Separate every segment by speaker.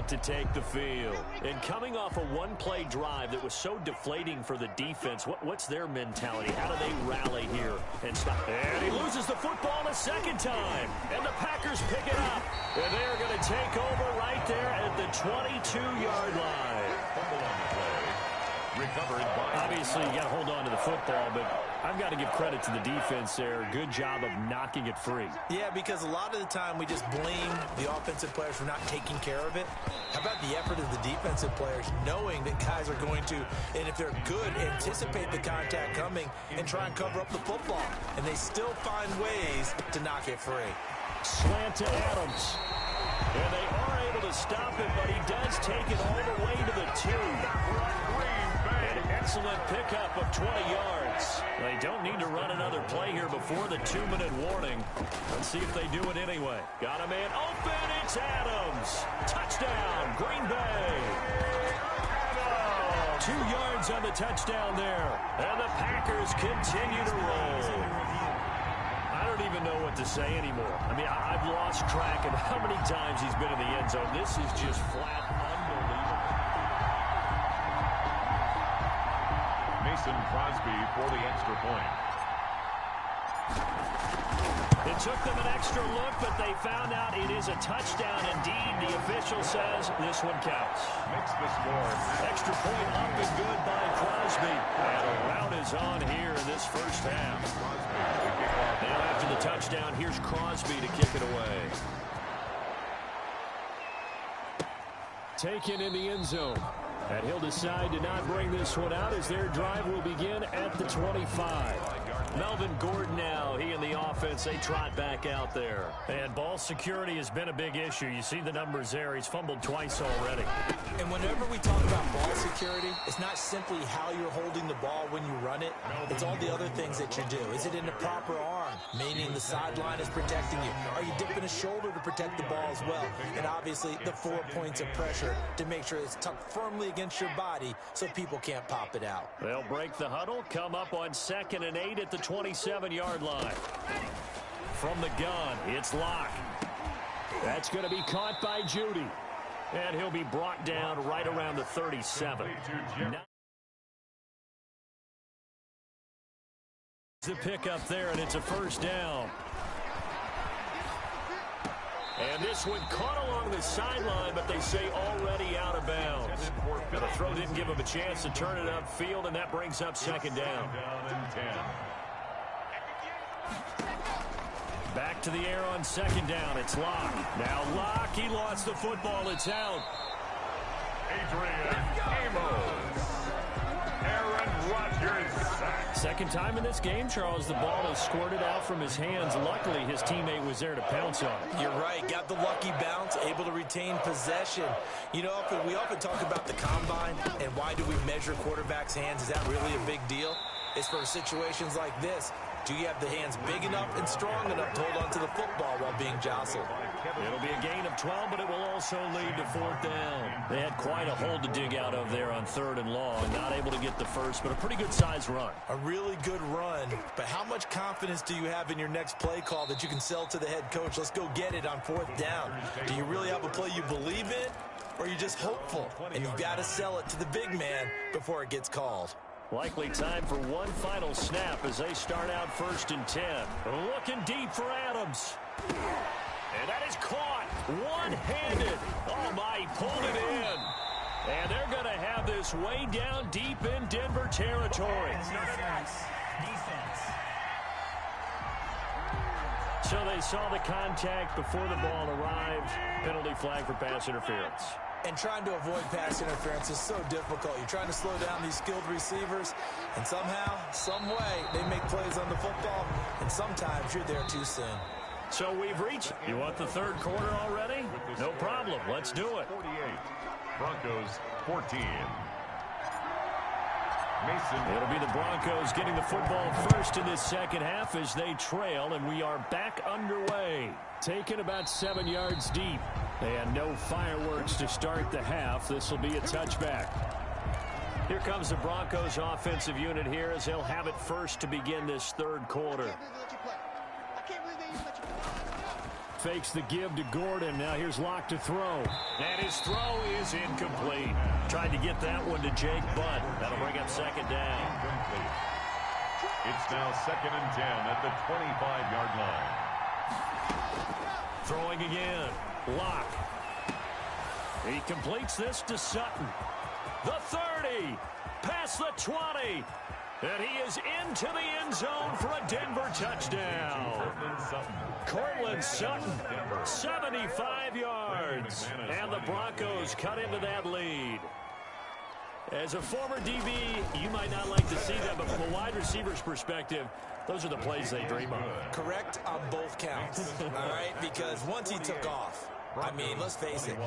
Speaker 1: set to take the field. And coming off a one-play drive that was so deflating for the defense, what's their mentality? How do they rally here and stop? And he loses the football a second time. And the Packers pick it up. And they're going to take over right there at the 22-yard line.
Speaker 2: Recovered by...
Speaker 1: Obviously, you got to hold on to the football, but I've got to give credit to the defense there. Good job of knocking it free.
Speaker 3: Yeah, because a lot of the time we just blame the offensive players for not taking care of it. How about the effort of the defensive players knowing that guys are going to, and if they're good, anticipate the contact coming and try and cover up the football. And they still find ways to knock it free.
Speaker 1: Slant to Adams. And they are able to stop it, but he does take it all the way to the 2. An excellent pickup of 20 yards. They don't need to run another play here before the 2-minute warning. Let's see if they do it anyway. Got a man open. It's Adams. Touchdown, Green Bay. 2 yards on the touchdown there. And the Packers continue to roll. I don't even know what to say anymore. I mean, I've lost track of how many times he's been in the end zone. This is just flat unbelievable.
Speaker 2: Mason Crosby for the extra point.
Speaker 1: It took them an extra look, but they found out it is a touchdown indeed. The official says this one counts.
Speaker 2: Makes the score.
Speaker 1: Extra point up and good by Crosby. And a rout is on here in this first half. Now after the touchdown, here's Crosby to kick it away. Taken in the end zone. And he'll decide to not bring this one out as their drive will begin at the 25. Melvin Gordon now, he and the offense, they trot back out there. And ball security has been a big issue. You see the numbers there. He's fumbled twice already.
Speaker 3: And whenever we talk about ball security, it's not simply how you're holding the ball when you run it. It's all the other things that you do. Is it in the proper arm? Meaning the sideline is protecting you. Are you dipping a shoulder to protect the ball as well? And obviously the 4 points of pressure to make sure it's tucked firmly against your body so people can't pop it out.
Speaker 1: They'll break the huddle, come up on 2nd and 8 at the 27-yard line. From the gun, it's Locke. That's going to be caught by Judy. And he'll be brought down right around the 37. The pick up there, and it's a first down. And this one caught along the sideline, but they say already out of bounds. Now the throw didn't give him a chance to turn it upfield, and that brings up 2nd down. Back to the air on 2nd down. It's Locke. Now Locke, he lost the football. It's out.
Speaker 2: Adrian Amos. Aaron Rodgers sack.
Speaker 1: Second time in this game, Charles, the ball has squirted out from his hands. Luckily, his teammate was there to pounce on it.
Speaker 3: You're right. Got the lucky bounce, able to retain possession. You know, we often talk about the combine and why do we measure quarterbacks' hands. Is that really a big deal? It's for situations like this. Do you have the hands big enough and strong enough to hold on to the football while being jostled?
Speaker 1: It'll be a gain of 12, but it will also lead to 4th down. They had quite a hole to dig out of there on 3rd and long. Not able to get the first, but a pretty good-sized run.
Speaker 3: A really good run, but how much confidence do you have in your next play call that you can sell to the head coach? Let's go get it on 4th down. Do you really have a play you believe in, or are you just hopeful? And you've got to sell it to the big man before it gets called.
Speaker 1: Likely time for one final snap as they start out 1st and 10. Looking deep for Adams. And that is caught one-handed. Oh, my, he pulled it in. And they're going to have this way down deep in Denver territory.
Speaker 4: Defense.
Speaker 1: So they saw the contact before the ball arrived. Penalty flag for pass interference.
Speaker 3: And trying to avoid pass interference is so difficult. You're trying to slow down these skilled receivers, and somehow, some way, they make plays on the football, and sometimes you're there too soon.
Speaker 1: So we've reached. You want the 3rd quarter already? No problem. Let's do it.
Speaker 2: 48. Broncos 14. Mason.
Speaker 1: It'll be the Broncos getting the football first in this 2nd half as they trail, and we are back underway. Taken about 7 yards deep. And no fireworks to start the half. This will be a touchback. Here comes the Broncos offensive unit here as they'll have it first to begin this 3rd quarter. fakes the give to Gordon. Now here's Locke to throw. And his throw is incomplete. Tried to get that one to Jake Butt. That'll bring up second down.
Speaker 2: Incomplete. It's now 2nd and 10 at the 25-yard line.
Speaker 1: Throwing again. Locke. He completes this to Sutton. The 30. Past the 20. And he is into the end zone for a Denver touchdown. Cortland Sutton, 75 yards. And the Broncos cut into that lead. As a former DB, you might not like to see that, but from a wide receiver's perspective, those are the plays they dream of.
Speaker 3: Correct on both counts, all right? Because once he took off, I mean, let's face it,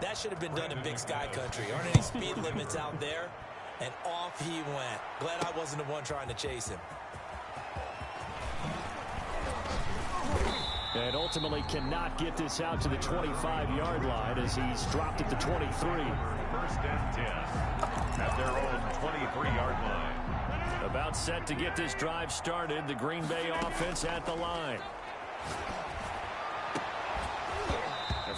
Speaker 3: that should have been done in Big Sky Country. Aren't any speed limits out there? And off he went. Glad I wasn't the one trying to chase him.
Speaker 1: And ultimately cannot get this out to the 25-yard line as he's dropped at the 23.
Speaker 2: 1st and 10 at their own 23-yard line.
Speaker 1: About set to get this drive started. The Green Bay offense at the line.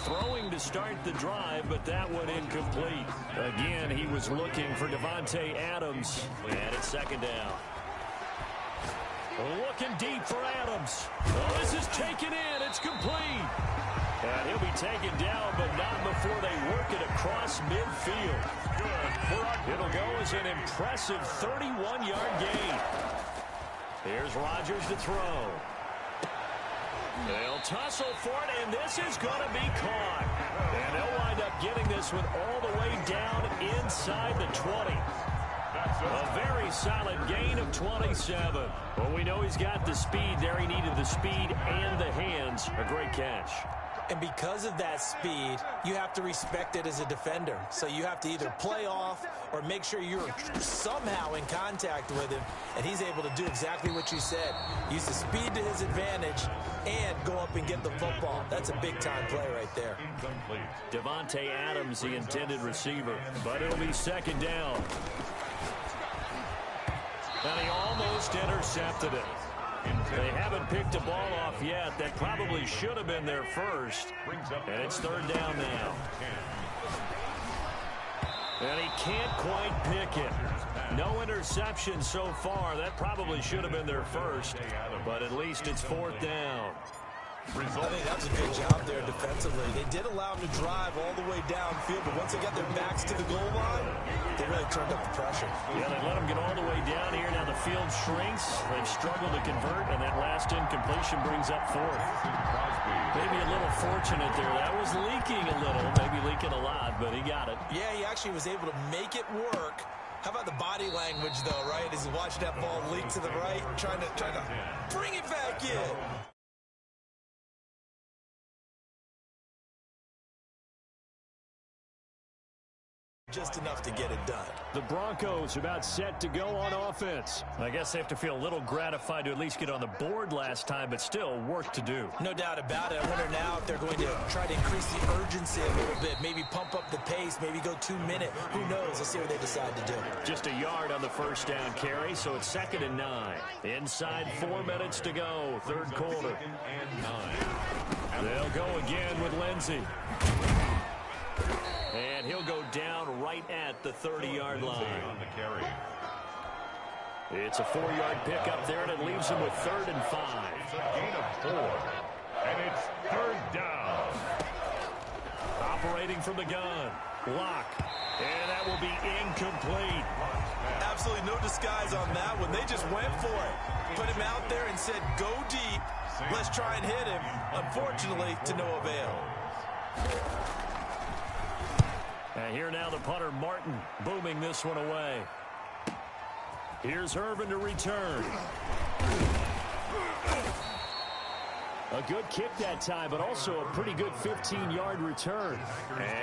Speaker 1: Throwing to start the drive, but that one incomplete. Again, he was looking for Davante Adams, and it's second down. Looking deep for Adams. Oh, this is taken in. It's complete. And he'll be taken down, but not before they work it across midfield. It'll go as an impressive 31-yard gain. Here's Rodgers to throw. They'll tussle for it, and this is going to be caught. And they'll wind up getting this one all the way down inside the 20. A very solid gain of 27. Well, we know he's got the speed there. He needed the speed and the hands. A great catch.
Speaker 3: And because of that speed, you have to respect it as a defender. So you have to either play off or make sure you're somehow in contact with him. And he's able to do exactly what you said. Use the speed to his advantage and go up and get the football. That's a big-time play right there.
Speaker 2: Incomplete.
Speaker 1: Davante Adams, the intended receiver. But it'll be second down. And he almost intercepted it. They haven't picked a ball off yet. That probably should have been their first. And it's third down now. And he can't quite pick it. No interception so far. That probably should have been their first. But at least it's fourth down.
Speaker 3: I think that's a good job there defensively. They did allow him to drive all the way downfield, but once they got their backs to the goal line, they really turned up the pressure.
Speaker 1: Yeah, they let him get all the way down here. Now the field shrinks. They've struggled to convert, and that last incompletion brings up fourth. Maybe a little fortunate there. That was leaking a little, maybe leaking a lot, but he got it.
Speaker 3: Yeah, he actually was able to make it work. How about the body language, though, right? As he watched that ball leak to the right, trying to bring it back in. Just enough to get it done.
Speaker 1: The Broncos about set to go on offense. I guess they have to feel a little gratified to at least get on the board last time, but still work to do.
Speaker 3: No doubt about it. I wonder now if they're going to try to increase the urgency a little bit, maybe pump up the pace, maybe go 2 minute. Who knows? Let's see what they decide to do.
Speaker 1: Just a yard on the first down carry, so it's 2nd and 9. Inside 4 minutes to go, third quarter. They'll go again with Lindsey. And he'll go down right at the 30-yard line. It's a 4-yard pickup there, and it leaves him with 3rd and 5.
Speaker 2: It's a gain of 4, and it's third down.
Speaker 1: Operating from the gun, Locke, and that will be incomplete.
Speaker 3: Absolutely no disguise on that one. They just went for it. Put him out there and said, go deep. Let's try and hit him. Unfortunately, to no avail.
Speaker 1: And here now the punter, Martin, booming this one away. Here's Irvin to return. A good kick that time, but also a pretty good 15-yard return.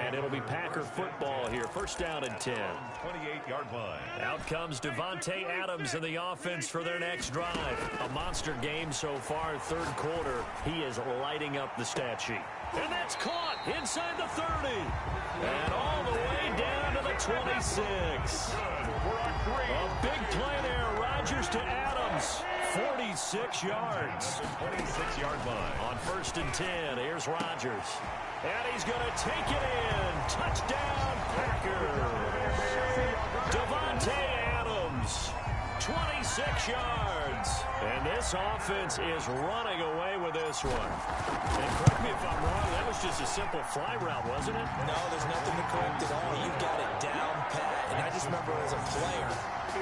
Speaker 1: And it'll be Packer football here. First down and 10.
Speaker 2: 28-yard line.
Speaker 1: Out comes Davante Adams in the offense for their next drive. A monster game so far, third quarter. He is lighting up the stat sheet. And that's caught inside the 30. And all the way down to the 26. A big play there. Rodgers to Adams. 46 yards.
Speaker 2: 26-yard line.
Speaker 1: On 1st and 10, here's Rodgers. And he's going to take it in. Touchdown, Packers. Davante Adams, 26 yards. And this offense is running away with this one. And correct me if I'm wrong, that was just a simple fly route, wasn't it?
Speaker 3: No, there's nothing to correct at all. You've got it down pat. And I just remember as a player,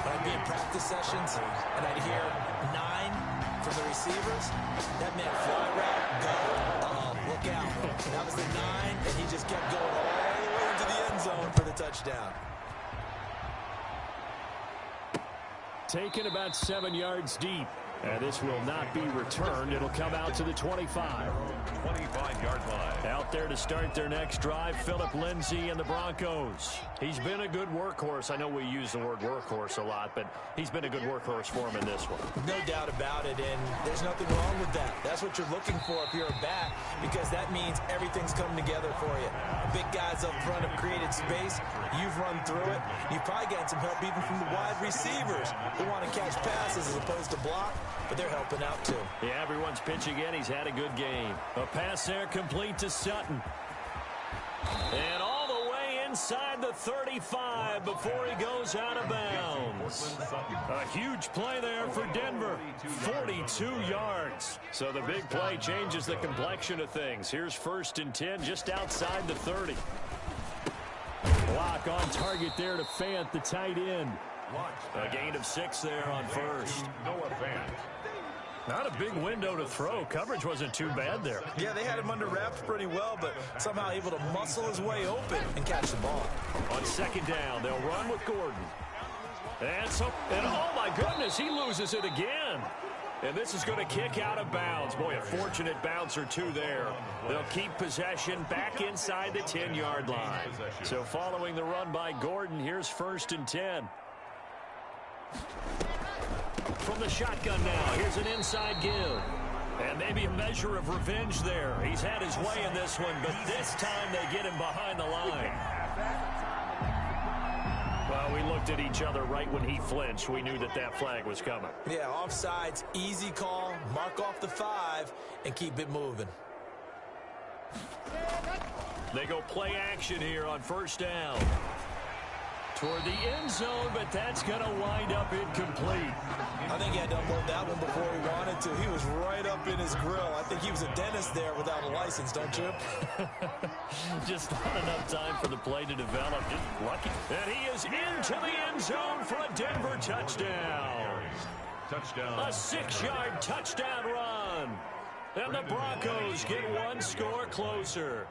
Speaker 3: when I'd be in practice sessions and I'd hear 9 from the receivers, that meant fly route, go. Look out. That was the 9, and he just kept going all the way into the end zone for the touchdown.
Speaker 1: Taken about 7 yards deep. And this will not be returned. It'll come out to the 25.
Speaker 2: 25-yard line.
Speaker 1: Out there to start their next drive, Phillip Lindsay and the Broncos. He's been a good workhorse. I know we use the word workhorse a lot, but he's been a good workhorse for him in this one.
Speaker 3: No doubt about it, and there's nothing wrong with that. That's what you're looking for if you're a back, because that means everything's come together for you. Big guys up front have created space. You've run through it. You've probably gotten some help even from the wide receivers who want to catch passes as opposed to block, but they're helping out too.
Speaker 1: Yeah, everyone's pitching in. He's had a good game. A pass there complete to Sutton. And all the way inside the 35 before he goes out of bounds. A huge play there for Denver. 42 yards. So the big play changes the complexion of things. Here's 1st and 10 just outside the 30. Block on target there to Fant, the tight end. A gain of 6 there on 1st.
Speaker 2: Noah Fant.
Speaker 1: Not a big window to throw. Coverage wasn't too bad there.
Speaker 3: Yeah, they had him under wraps pretty well, but somehow able to muscle his way open and catch the ball.
Speaker 1: On 2nd down, they'll run with Gordon. And oh my goodness, he loses it again. And this is going to kick out of bounds. Boy, a fortunate bounce or two there. They'll keep possession back inside the 10-yard line. So following the run by Gordon, here's 1st and 10. From the shotgun now, here's an inside give. And maybe a measure of revenge there. He's had his way in this one, but this time they get him behind the line. Well, we looked at each other right when he flinched. We knew that that flag was coming.
Speaker 3: Yeah, offsides, easy call, mark off the 5, and keep it moving.
Speaker 1: They go play action here on 1st down. Toward the end zone, but that's going to wind up incomplete.
Speaker 3: I think he had to unload that one before he wanted to. He was right up in his grill. I think he was a dentist there without a license, don't you?
Speaker 1: Just not enough time for the play to develop. Just lucky. And he is into the end zone for a Denver touchdown.
Speaker 2: Touchdown.
Speaker 1: A 6-yard touchdown run. And the Broncos get one score closer.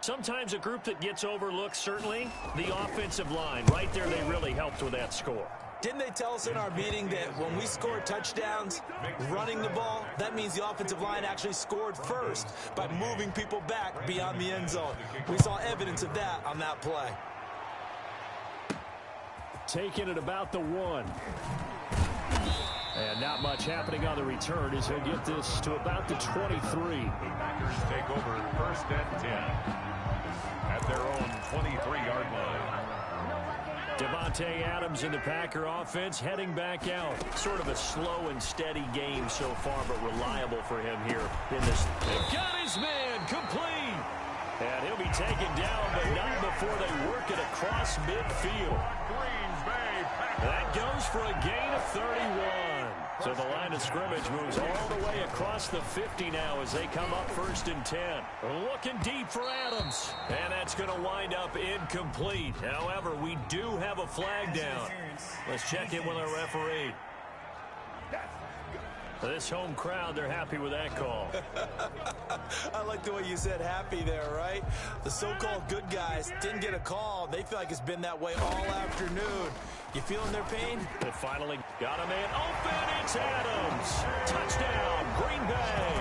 Speaker 1: Sometimes a group that gets overlooked, certainly, the offensive line. Right there, they really helped with that score.
Speaker 3: Didn't they tell us in our meeting that when we score touchdowns running the ball, that means the offensive line actually scored first by moving people back beyond the end zone? We saw evidence of that on that play.
Speaker 1: Taking it about the 1. And not much happening on the return as he'll get this to about the 23.
Speaker 2: Packers take over 1st and 10 at their own 23-yard line.
Speaker 1: Davante Adams in the Packer offense heading back out. Sort of a slow and steady game so far, but reliable for him here in this. They've got his man complete. And he'll be taken down, but not before they work it across midfield. That goes for a gain of 31. So the line of scrimmage moves all the way across the 50 now as they come up 1st and 10. Looking deep for Adams. And that's going to wind up incomplete. However, we do have a flag down. Let's check in with our referee. This home crowd, they're happy with that call.
Speaker 3: I like the way you said happy there, right? The so-called good guys didn't get a call. They feel like it's been that way all afternoon. You feeling their pain?
Speaker 1: They finally got a man open. It's Adams. Touchdown, Green Bay.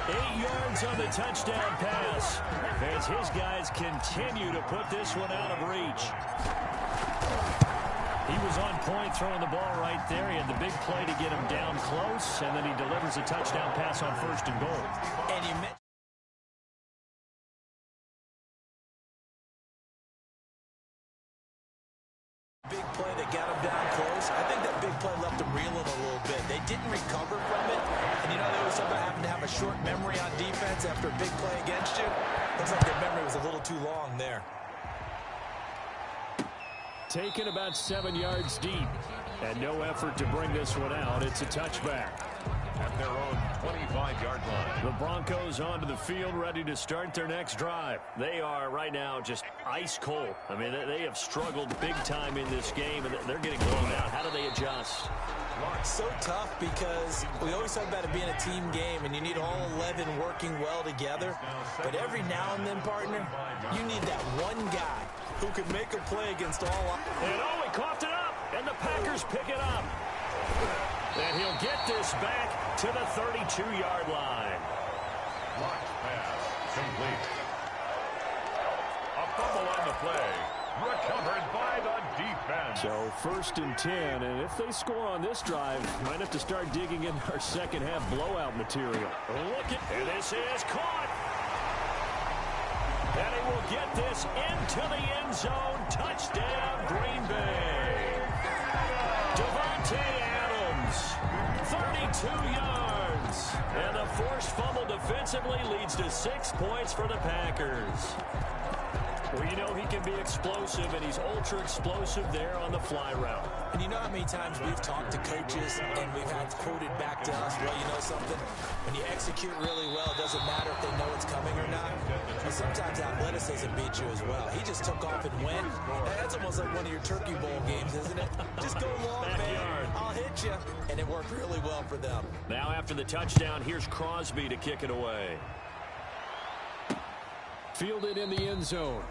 Speaker 1: 8 yards on the touchdown pass as his guys continue to put this one out of reach. He was on point throwing the ball right there. He had the big play to get him down close, and then he delivers a touchdown pass on 1st and goal.
Speaker 3: And you mentioned big play that got them down close. I think that big play left them reeling a little bit. They didn't recover from it. And, you know, they always talk about having to have a short memory on defense after a big play against you. Looks like their memory was a little too long there.
Speaker 1: Taken about 7 yards deep. And no effort to bring this one out. It's a touchback.
Speaker 2: At their own 25-yard line.
Speaker 1: The Broncos onto the field, ready to start their next drive. They are right now just ice cold. I mean, they have struggled big time in this game, and they're getting blown out. How do they adjust?
Speaker 3: So tough because we always talk about it being a team game, and you need all 11 working well together. But every now and then, partner, you need that one guy who can make a play against all.
Speaker 1: And he coughed it up, and the Packers pick it up. And he'll get this back to the 32-yard line.
Speaker 2: Launch pass complete. A fumble on the play. Recovered by the defense.
Speaker 1: So 1st and 10, and if they score on this drive, might have to start digging in our second half blowout material. Look at, and this is caught. And he will get this into the end zone. Touchdown, Green Bay. Devontae Adams, 32 yards. And the forced fumble defensively leads to 6 points for the Packers. Well, you know he can be explosive, and he's ultra-explosive there on the fly route.
Speaker 3: And you know how many times we've talked to coaches and we've had quoted back to us, well, you know something? When you execute really well, it doesn't matter if they know it's coming or not. But sometimes athleticism beats you as well. He just took off and went. That's almost like one of your Turkey Bowl games, isn't it? Just go long, man. I'll hit you. And it worked really well for them.
Speaker 1: Now after the touchdown, here's Crosby to kick it away. Fielded in the end zone.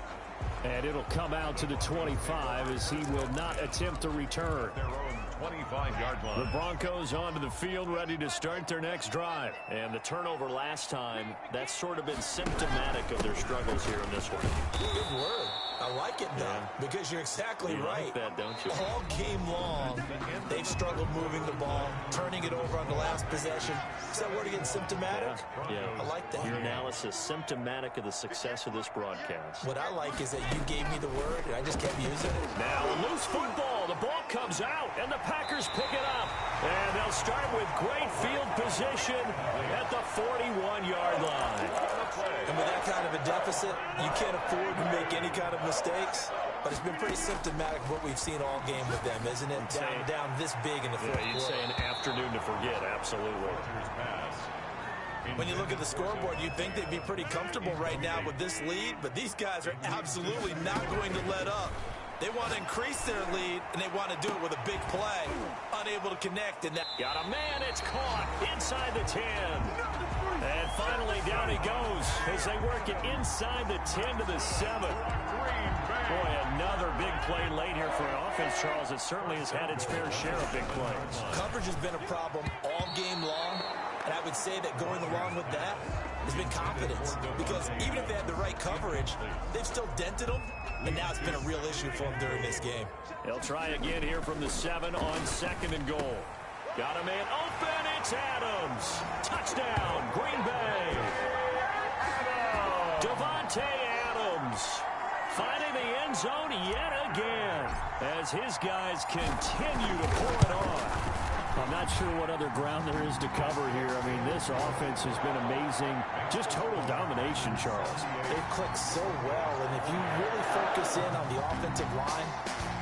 Speaker 1: And it'll come out to the 25 as he will not attempt to return.
Speaker 2: Their own 25-yard line.
Speaker 1: The Broncos onto the field, ready to start their next drive. And the turnover last time, that's sort of been symptomatic of their struggles here in this one.
Speaker 3: Good word. I like it, though, because you're exactly right.
Speaker 1: Like that, don't you?
Speaker 3: All game long, they've struggled moving the ball, turning it over on the last possession. Is that word again, symptomatic?
Speaker 1: Yeah.
Speaker 3: I like that.
Speaker 1: Your analysis, symptomatic of the success of this broadcast.
Speaker 3: What I like is that you gave me the word, and I just kept using it.
Speaker 1: Now a loose football. The ball comes out, and the Packers pick it up. And they'll start with great field position at the 41-yard line.
Speaker 3: And with that kind of a deficit, you can't afford to make any kind of mistakes. But it's been pretty symptomatic of what we've seen all game with them, isn't it? Down this big in the fourth quarter.
Speaker 1: You'd say an afternoon to forget, absolutely.
Speaker 3: When you look at the scoreboard, you'd think they'd be pretty comfortable right now with this lead, but these guys are absolutely not going to let up. They want to increase their lead, and they want to do it with a big play. Unable to connect. And that
Speaker 1: got a man, it's caught inside the 10. And finally, down he goes as they work it inside the 10 to the 7. Boy, another big play late here for an offense, Charles. It certainly has had its fair share of big plays.
Speaker 3: Coverage has been a problem all game long, and I would say that going along with that has been confidence. Because even if they had the right coverage, they've still dented them, and now it's been a real issue for them during this game.
Speaker 1: They'll try again here from the 7 on 2nd and goal. Got a man open, it's Adams. Touchdown, Green Bay. Devontae Adams finding the end zone yet again as his guys continue to pour it on. I'm not sure what other ground there is to cover here. I mean, this offense has been amazing. Just total domination, Charles.
Speaker 3: They've clicked so well, and if you really focus in on the offensive line,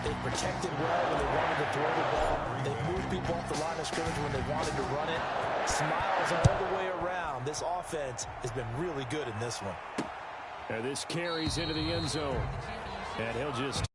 Speaker 3: they've protected well when they wanted to throw the ball. They've moved people off the line of scrimmage when they wanted to run it. Smiles all the way around. This offense has been really good in this one.
Speaker 1: And this carries into the end zone. And he'll just